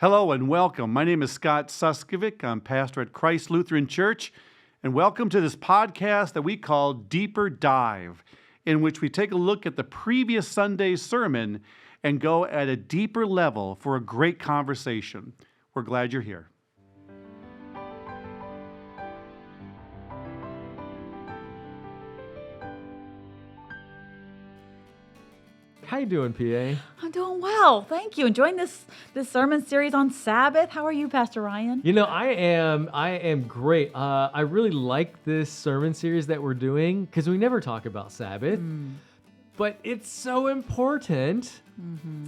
Hello and welcome. My name is Scott Suskovic. I'm pastor at Christ Lutheran Church, and welcome to this podcast that we call Deeper Dive, in which we take a look at the previous Sunday's sermon and go at a deeper level for a great conversation. We're glad you're here. How you doing, PA? I'm doing well, thank you. Enjoying this sermon series on Sabbath. How are you, Pastor Ryan? You know, I am great. I really like this sermon series that we're doing because we never talk about Sabbath, but it's so important.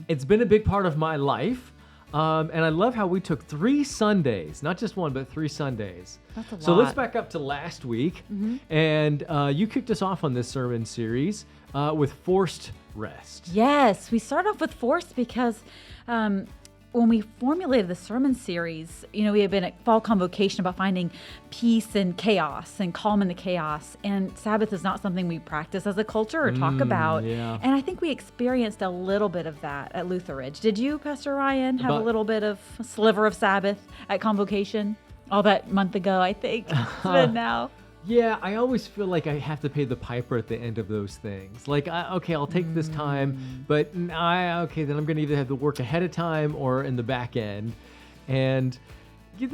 It's been a big part of my life, and I love how we took 3 Sundays, not just one, but 3 Sundays. That's a lot. So let's back up to last week, and you kicked us off on this sermon series with forced rest. Yes, we start off with forced because when we formulated the sermon series, we had been at fall convocation about finding peace in chaos and calm in the chaos. And Sabbath is not something we practice as a culture or talk about. Yeah. And I think we experienced a little bit of that at Lutheridge. Did you, Pastor Ryan, have a little bit of a sliver of Sabbath at convocation? All that month ago, I think. It's been now. Yeah, I always feel like I have to pay the piper at the end of those things. Like, okay, I'll take this time, but then I'm going to either have to work ahead of time or in the back end. And I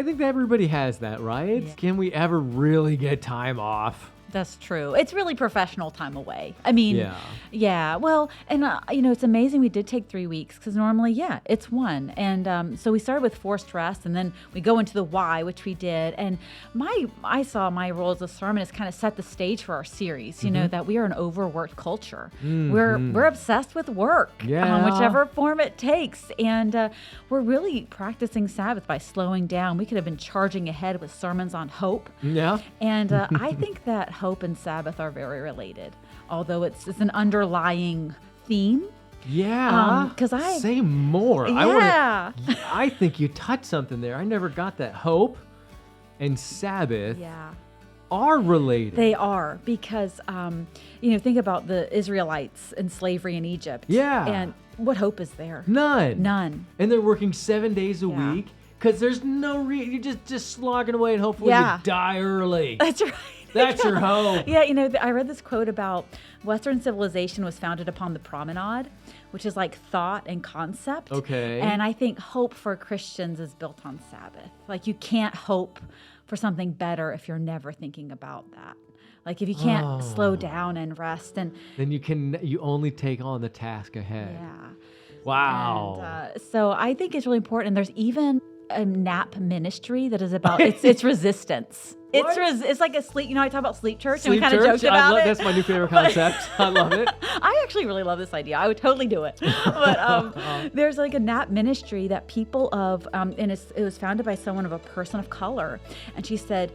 think that everybody has that, right? Yeah. Can we ever really get time off? That's true. It's really professional time away. I mean, Yeah. Well, and it's amazing we did take 3 weeks because normally, it's 1. And so we started with forced rest, and then we go into the why, which we did. And I saw my role as a sermonist kind of set the stage for our series. That we are an overworked culture. We're obsessed with work, whichever form it takes, and we're really practicing Sabbath by slowing down. We could have been charging ahead with sermons on hope. Yeah. And I think that hope and Sabbath are very related, although it's an underlying theme. Yeah. Say more. Yeah. I think you touched something there. I never got that. Hope and Sabbath are related. They are because, think about the Israelites in slavery in Egypt. Yeah. And what hope is there? None. And they're working 7 days a week because there's no reason. You're just slogging away and hopefully you die early. That's right. That's your hope. Yeah, I read this quote about Western civilization was founded upon the promenade, which is like thought and concept. Okay. And I think hope for Christians is built on Sabbath. Like you can't hope for something better if you're never thinking about that. Like if you can't slow down and rest and then you only take on the task ahead. Yeah. Wow. And, so I think it's really important. And there's even a nap ministry that is about it's resistance. It's like a sleep. I talk about sleep church, and we kind of joked about it. That's my new favorite concept. I love it. I actually really love this idea. I would totally do it. But there's like a nap ministry that people of, and it was founded by a person of color, and she said,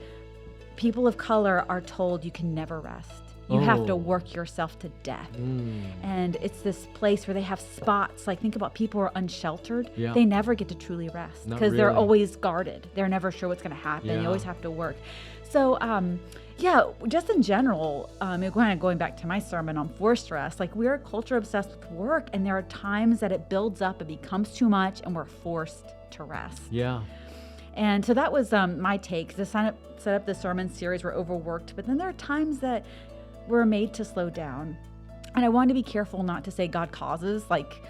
people of color are told you can never rest. You have to work yourself to death. And it's this place where they have spots. Like think about people who are unsheltered. Yeah. They never get to truly rest because they're always guarded. They're never sure what's going to happen. Yeah. You always have to work. So, just in general, kind of going back to my sermon on forced rest, like we're a culture obsessed with work, and there are times that it builds up, it becomes too much, and we're forced to rest. Yeah. And so that was my take. To set up the sermon series, we're overworked, but then there are times that we're made to slow down. And I want to be careful not to say God causes, like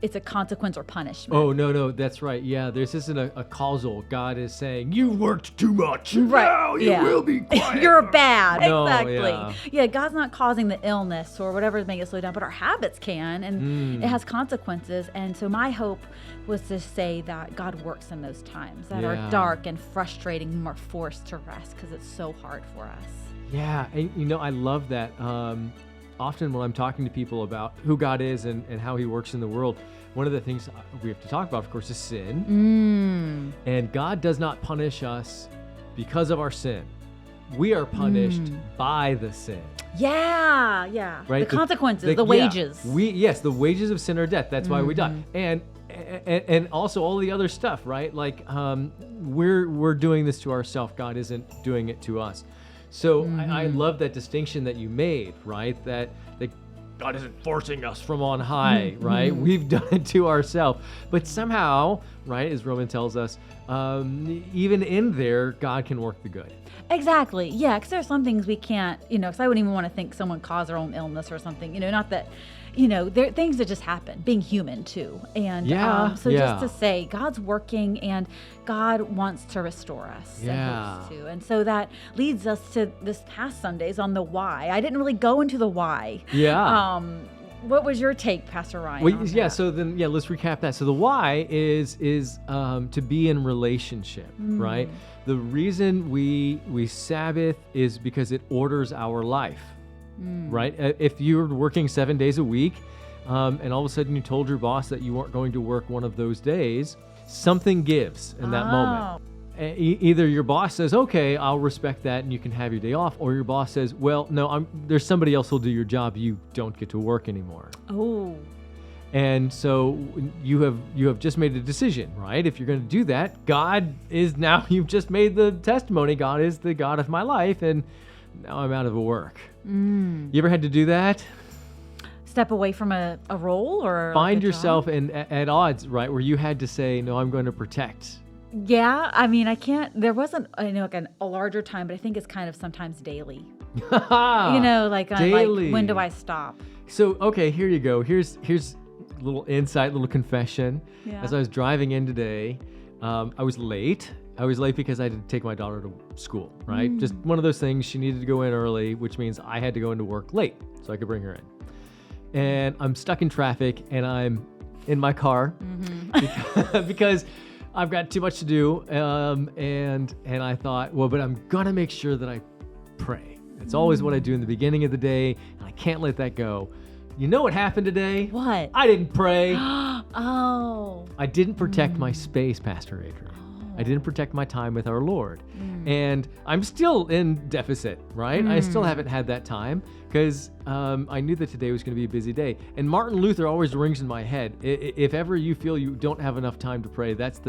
it's a consequence or punishment. Oh, no, that's right. Yeah, this isn't a causal. God is saying, you worked too much. Right. Now you will be quiet. You're bad. No, exactly. Yeah, God's not causing the illness or whatever is making it slow down, but our habits can, and it has consequences. And so my hope was to say that God works in those times that are dark and frustrating and we're forced to rest because it's so hard for us. Yeah, and I love that. Often when I'm talking to people about who God is and how he works in the world, one of the things we have to talk about, of course, is sin. And God does not punish us because of our sin. We are punished by the sin. Yeah. Right? The consequences, the wages. The wages of sin are death. That's why we die. And also all the other stuff, right? Like we're doing this to ourselves. God isn't doing it to us. So I love that distinction that you made, right? That God isn't forcing us from on high, right? We've done it to ourselves. But somehow, right, as Roman tells us, even in there, God can work the good. Exactly. Yeah, because there's some things we can't, because I wouldn't even want to think someone caused their own illness or something, not that, there are things that just happen, being human too. And so just to say, God's working and God wants to restore us. Yeah. And hopes to. And so that leads us to this past Sundays on the why. I didn't really go into the why. Yeah. What was your take, Pastor Ryan? Well, on yeah. that? So then, let's recap that. So the why is to be in relationship, right? The reason we Sabbath is because it orders our life, right? If you're working 7 days a week, and all of a sudden you told your boss that you weren't going to work one of those days, something gives in that moment. Either your boss says, "Okay, I'll respect that, and you can have your day off," or your boss says, "Well, no, there's somebody else who'll do your job. You don't get to work anymore." Oh. And so you have just made a decision, right? If you're going to do that, God is now, you've just made the testimony, God is the God of my life, and now I'm out of work. You ever had to do that? Step away from a role or Find like a yourself job? at odds, right? Where you had to say, no, I'm going to protect. Yeah, I mean, I can't. There wasn't, like a larger time, but I think it's kind of sometimes daily. Like Daily. when do I stop? So, okay, here you go. Here's a little insight, little confession. Yeah. As I was driving in today, I was late. I was late because I had to take my daughter to school, right? Just one of those things. She needed to go in early, which means I had to go into work late so I could bring her in. And I'm stuck in traffic, and I'm in my car because I've got too much to do. And I thought, well, but I'm going to make sure that I pray. It's always what I do in the beginning of the day, and I can't let that go. You know what happened today? What? I didn't pray. Oh. I didn't protect my space, Pastor Adrian. I didn't protect my time with our Lord. And I'm still in deficit, right? I still haven't had that time because I knew that today was going to be a busy day. And Martin Luther always rings in my head. If ever you feel you don't have enough time to pray, that's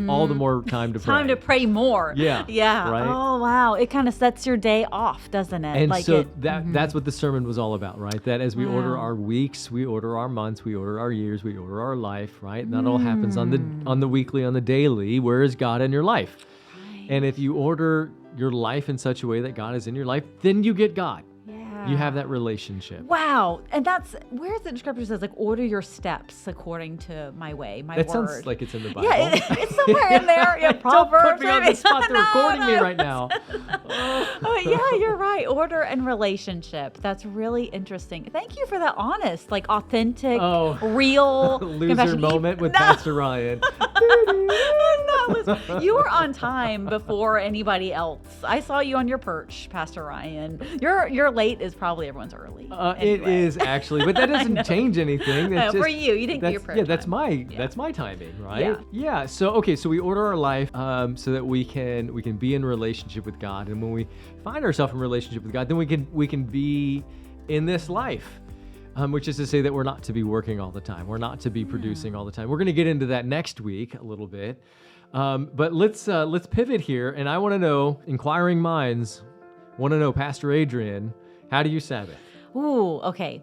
all the more time to pray. Time to pray more. Yeah. Yeah. Right? Oh, wow. It kind of sets your day off, doesn't it? And so that's what the sermon was all about, right? That as we order our weeks, we order our months, we order our years, we order our life, right? And that all happens on the weekly, on the daily. Where is God in your life? Right. And if you order your life in such a way that God is in your life, then you get God. Yeah. You have that relationship. Wow. And that's where the scripture says, like, order your steps according to my way, my That word. sounds like it's in the Bible. Yeah, it's somewhere in there. Yeah, Proverbs. Don't put me on the spot. They're recording me No. right now. Oh, yeah, you're right. Order and relationship. That's really interesting. Thank you for that honest, like authentic, real Loser confession. moment with No. Pastor Ryan. You were on time before anybody else. I saw you on your perch, Pastor Ryan. Your late is probably everyone's early. It anyway. is actually, but that doesn't change anything. That's For just, you didn't get your prayer Yeah, that's time. that's my timing, right? Yeah. So we order our life so that we can be in relationship with God, and when we find ourselves in relationship with God, then we can be in this life. Which is to say that we're not to be working all the time. We're not to be producing all the time. We're going to get into that next week a little bit. But let's pivot here, and I want to know, inquiring minds want to know, Pastor Adrian, how do you Sabbath? Ooh, okay.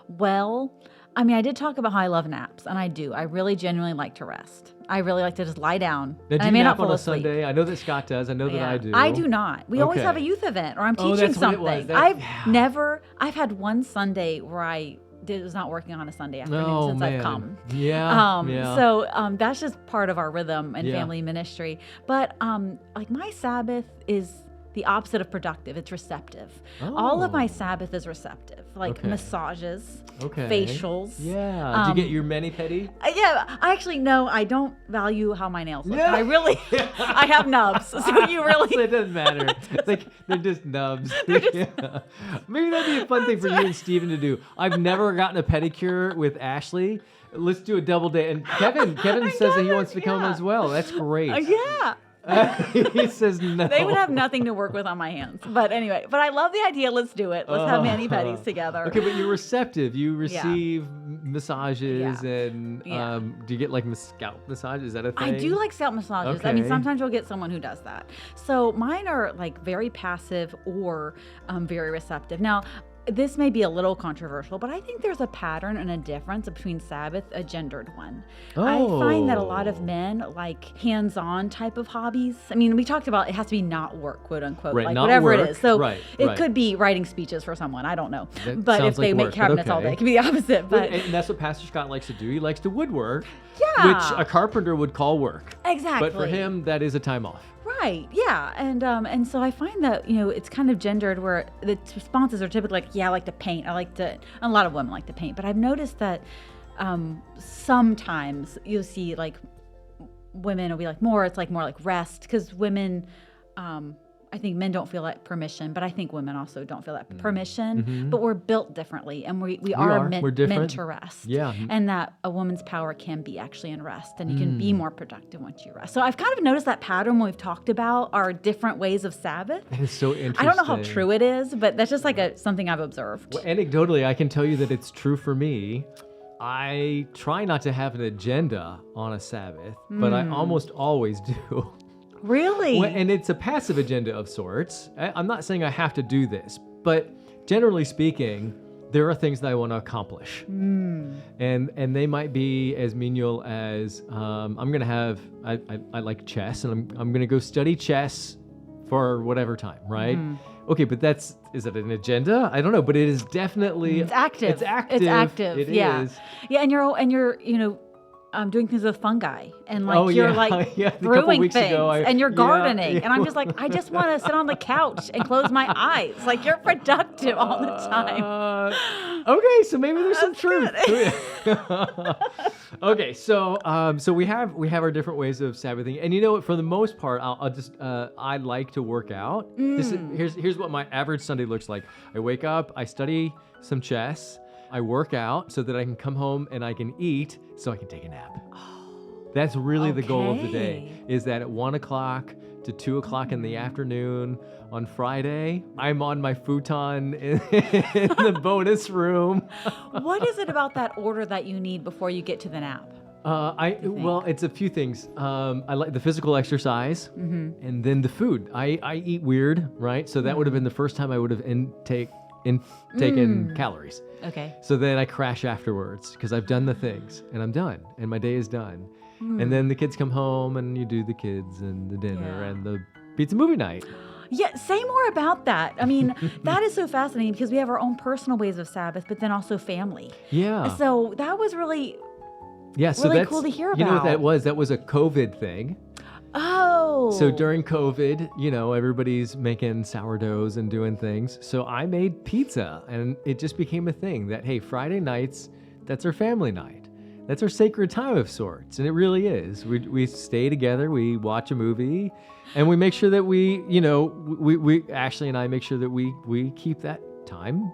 Well, I mean, I did talk about how I love naps, and I do. I really genuinely like to rest. I really like to just lie down. Now, do I you may nap not fall on a asleep. Sunday? I know that Scott does. I know that Yeah. I do. I do not. We always Okay. have a youth event, or I'm Oh, teaching that's what it something. was. I've had one Sunday where I was not working on a Sunday afternoon Oh, since man. I've come. Yeah. So that's just part of our rhythm and Yeah. family ministry. But like my Sabbath is the opposite of productive. It's receptive. All of my Oh. Sabbath is receptive, like Okay. massages, Okay. facials. Yeah. Do you get your mani-pedi? Yeah, I actually no, I don't value how my nails look. Yeah. I really, I have nubs, so you So really. it doesn't matter. It's like they're just nubs. Yeah. Maybe that'd be a fun thing for you and Steven to do. I've never gotten a pedicure with Ashley. Let's do a double day. And Kevin says that he wants to come yeah. as well. That's great. Yeah. He says no. They would have nothing to work with on my hands. But anyway, but I love the idea. Let's do it. Let's have mani-pedis together. Okay, but you're receptive. You receive massages and Yeah. do you get like scalp massage? Is that a thing? I do like scalp massages. I mean, Okay. sometimes you'll get someone who does that. So mine are like very passive or very receptive. Now, this may be a little controversial, but I think there's a pattern and a difference between Sabbath, a gendered one. I find that a lot of men like hands-on type of hobbies. I mean, we talked about it has to be not work, quote unquote, Right, like not whatever work. it is. So Right, it right. could be writing speeches for someone. I don't know. That But if sounds they like make work, but cabinets all okay. day, it could be the opposite. But And that's what Pastor Scott likes to do. He likes to woodwork, Yeah. which a carpenter would call work. exactly. But for him, that is a time off. Right. Yeah. And so I find that, it's kind of gendered where the responses are typically like, yeah, I like to paint. A lot of women like to paint, but I've noticed that sometimes you'll see like women will be like it's more like rest, because women, I think men don't feel that permission, but I think women also don't feel that permission, but we're built differently, and we are We're meant different. to rest. Yeah. And that a woman's power can be actually in rest, and you can be more productive once you rest. So I've kind of noticed that pattern when we've talked about our different ways of Sabbath. That is so interesting. I don't know how true it is, but that's just like something I've observed. Well, anecdotally, I can tell you that it's true for me. I try not to have an agenda on a Sabbath, but I almost always do. Really? Well, and it's a passive agenda of sorts. I'm not saying I have to do this, but generally speaking, there are things that I want to accomplish. And they might be as menial as I'm going to have, I like chess, and I'm going to go study chess for whatever time, right? Okay, but is it an agenda? I don't know, but it is definitely... It's active. It's active. It's active. It yeah. is. Yeah, and you're doing things with fungi, and like Oh, you're yeah. like Yeah, a couple brewing weeks things, ago, and you're yeah, gardening, yeah. and I'm just like, I just want to sit on the couch and close my eyes. Like, you're productive all the time. Okay, so maybe there's some That's truth. Okay, so we have our different ways of Sabbathing, and for the most part, I'll just I like to work out. Here's what my average Sunday looks like. I wake up, I study some chess, I work out so that I can come home and I can eat so I can take a nap. That's really the goal of the day, Okay. is that at 1 o'clock to 2 o'clock in the afternoon on Friday, I'm on my futon in the bonus room. What is it about that order that you need before you get to the nap? Well, it's a few things. I like the physical exercise, and then the food. I eat weird, right? So that would have been the first time I would have taken calories. Okay. So then I crash afterwards because I've done the things and I'm done and my day is done. And then the kids come home and you do the kids and the dinner Yeah. and the pizza movie night. Yeah, say more about that. I mean, that is so fascinating because we have our own personal ways of Sabbath, but then also family. Yeah. So that was really, Yeah. So really that's cool to hear You know what that about. was? That was a COVID thing. oh. So during COVID, everybody's making sourdoughs and doing things. So I made pizza and it just became a thing that, hey, Friday nights, that's our family night. That's our sacred time of sorts. And it really is. We stay together, we watch a movie, and we make sure that we Ashley and I make sure that we keep that time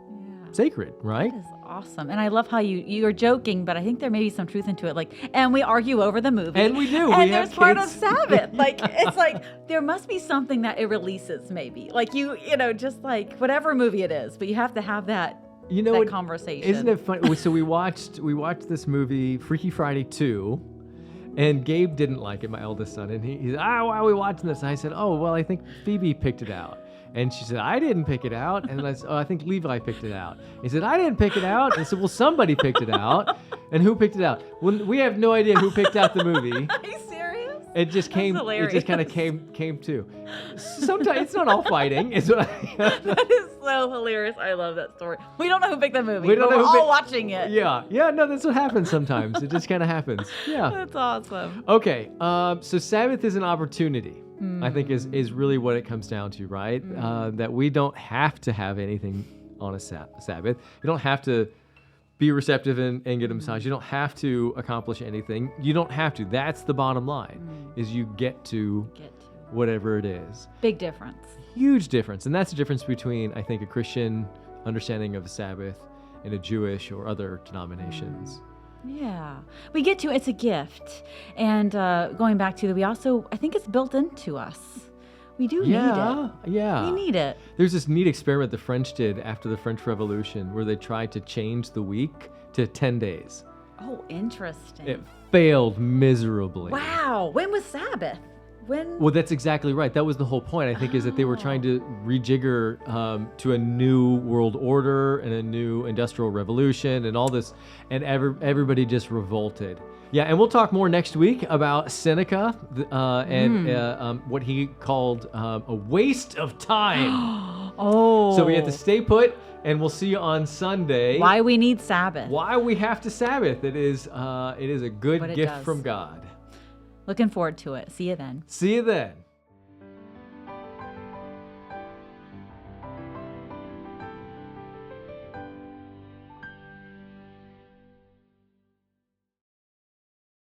sacred, right? That is awesome. And I love how you're joking, but I think there may be some truth into it. Like, and we argue over the movie. And we do. And We there's have part of kids. Sabbath. Like, it's like, there must be something that it releases maybe. Like just like whatever movie it is, but you have to have that What- conversation. Isn't it funny? So we watched this movie, Freaky Friday 2, and Gabe didn't like it, my eldest son, and he's, why are we watching this? And I said, oh, well, I think Phoebe picked it out. And she said, I didn't pick it out. And I said, I think Levi picked it out. He said, I didn't pick it out. And I said, well, somebody picked it out. And who picked it out? Well, we have no idea who picked out the movie. Are you serious? It just came. It just kind of came to. Sometimes it's not all fighting. It's what That is so hilarious. I love that story. We don't know who picked the movie. We don't but know we're who all picked- watching it. Yeah. No, that's what happens sometimes. It just kind of happens. Yeah. That's awesome. Okay. So Sabbath is an opportunity. I think is really what it comes down to, right? That we don't have to have anything on a Sabbath. You don't have to be receptive and get a massage. You don't have to accomplish anything. You don't have to. That's the bottom line, is you get to whatever it is. Big difference. Huge difference. And that's the difference between, I think, a Christian understanding of the Sabbath and a Jewish or other denominations. Yeah. We get to, it's a gift. And going back to we also, I think it's built into us. We do need it. Yeah. We need it. There's this neat experiment the French did after the French Revolution where they tried to change the week to 10 days. Oh, interesting. It failed miserably. Wow. When was Sabbath? When? Well, that's exactly right. That was the whole point, I think, is that they were trying to rejigger to a new world order and a new industrial revolution and all this, and everybody just revolted. Yeah, and we'll talk more next week about Seneca and what he called a waste of time. Oh. So we have to stay put, and we'll see you on Sunday. Why we need Sabbath. Why we have to Sabbath. It is a good What it gift does. from God. Looking forward to it. See you then. See you then.